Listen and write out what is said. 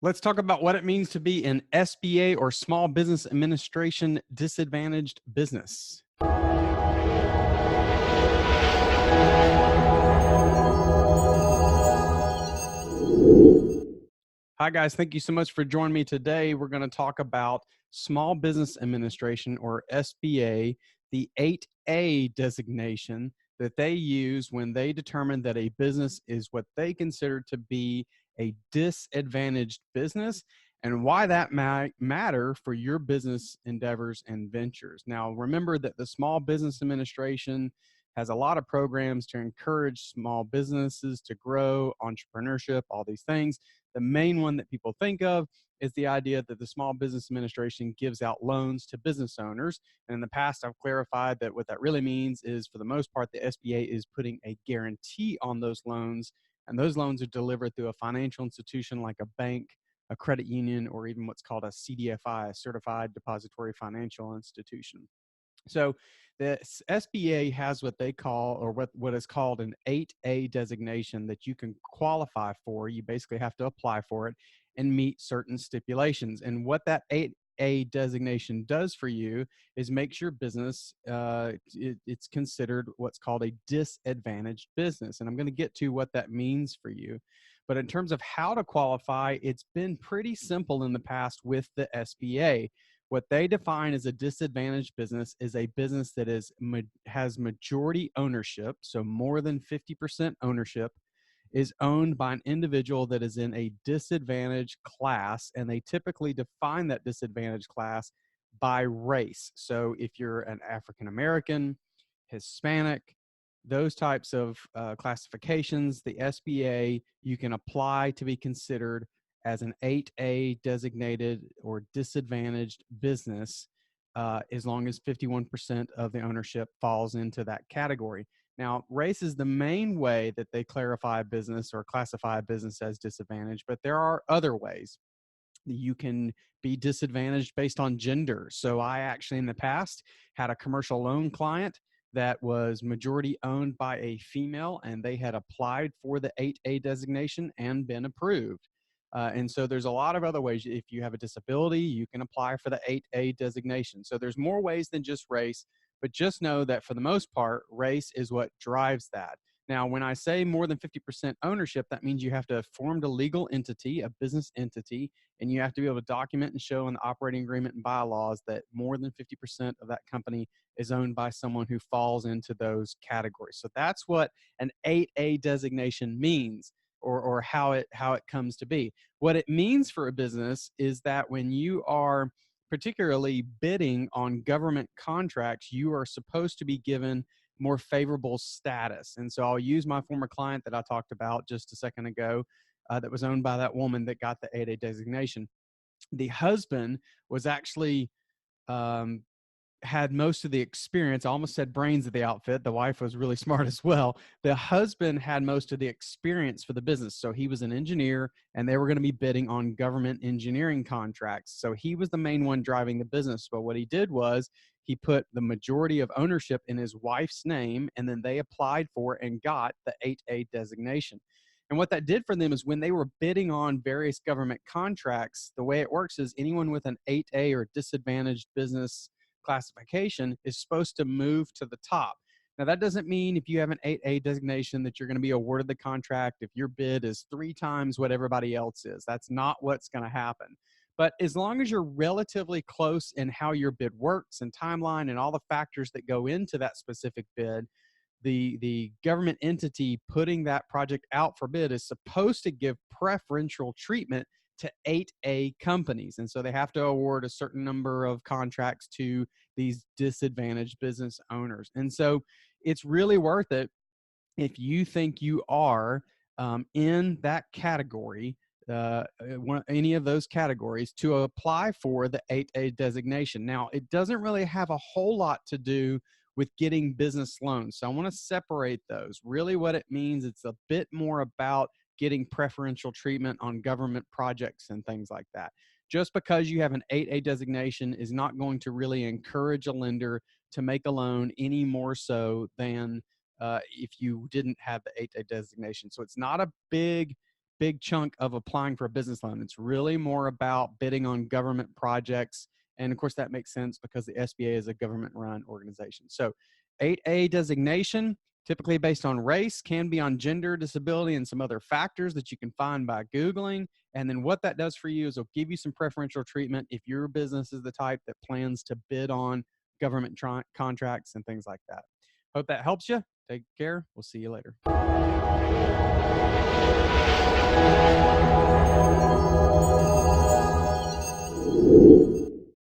Let's talk about what it means to be an SBA or Small Business Administration disadvantaged business. Hi, guys. Thank you so much for joining me today. We're going to talk about Small Business Administration or SBA, the 8A designation that they use when they determine that a business is what they consider to be a disadvantaged business and why that might matter for your business endeavors and ventures. Now, remember that the Small Business Administration has a lot of programs to encourage small businesses to grow, entrepreneurship, all these things. The main one that people think of is the idea that the Small Business Administration gives out loans to business owners. And in the past, I've clarified that what that really means is, for the most part, the SBA is putting a guarantee on those loans. And those loans are delivered through a financial institution like a bank, a credit union, or even what's called a CDFI, a Certified Depository Financial Institution. So the SBA has what they call, or what is called, an 8A designation that you can qualify for. You basically have to apply for it and meet certain stipulations. And what that 8A designation does for you is makes your business, it's considered what's called a disadvantaged business. And I'm going to get to what that means for you. But in terms of how to qualify, it's been pretty simple in the past with the SBA. What they define as a disadvantaged business is a business that has majority ownership, so more than 50% ownership, is owned by an individual that is in a disadvantaged class, and they typically define that disadvantaged class by race. So if you're an African American, Hispanic, those types of classifications, the SBA, you can apply to be considered as an 8A designated or disadvantaged business, as long as 51% of the ownership falls into that category. Now, race is the main way that they clarify a business or classify a business as disadvantaged, but there are other ways. You can be disadvantaged based on gender. So I actually in the past had a commercial loan client that was majority owned by a female, and they had applied for the 8A designation and been approved. And so there's a lot of other ways. If you have a disability, you can apply for the 8A designation. So there's more ways than just race, but just know that for the most part, race is what drives that. Now, when I say more than 50% ownership, that means you have to have formed a legal entity, a business entity, and you have to be able to document and show in the operating agreement and bylaws that more than 50% of that company is owned by someone who falls into those categories. So that's what an 8A designation means, or how it comes to be. What it means for a business is that when you are particularly bidding on government contracts, you are supposed to be given more favorable status. And so I'll use my former client that I talked about just a second ago, that was owned by that woman that got the 8A designation. The husband was actually um, had most of the experience. I almost said brains of the outfit. The wife was really smart as well. The husband had most of the experience for the business. So he was an engineer, and they were going to be bidding on government engineering contracts. So he was the main one driving the business. But what he did was he put the majority of ownership in his wife's name, and then they applied for and got the 8A designation. And what that did for them is when they were bidding on various government contracts, the way it works is anyone with an 8A or disadvantaged business classification is supposed to move to the top. Now, that doesn't mean if you have an 8A designation that you're going to be awarded the contract if your bid is 3 times what everybody else is. That's not what's going to happen. But as long as you're relatively close in how your bid works and timeline and all the factors that go into that specific bid, the government entity putting that project out for bid is supposed to give preferential treatment to 8A companies. And so they have to award a certain number of contracts to these disadvantaged business owners. And so it's really worth it if you think you are in that category, any of those categories, to apply for the 8A designation. Now, it doesn't really have a whole lot to do with getting business loans. So I want to separate those. Really what it means, it's a bit more about getting preferential treatment on government projects and things like that. Just because you have an 8A designation is not going to really encourage a lender to make a loan any more so than if you didn't have the 8A designation. So it's not a big big chunk of applying for a business loan. It's really more about bidding on government projects. And of course, that makes sense because the SBA is a government-run organization. So 8A designation, typically based on race, can be on gender, disability, and some other factors that you can find by Googling. And then what that does for you is it'll give you some preferential treatment if your business is the type that plans to bid on government contracts and things like that. Hope that helps you. Take care. We'll see you later.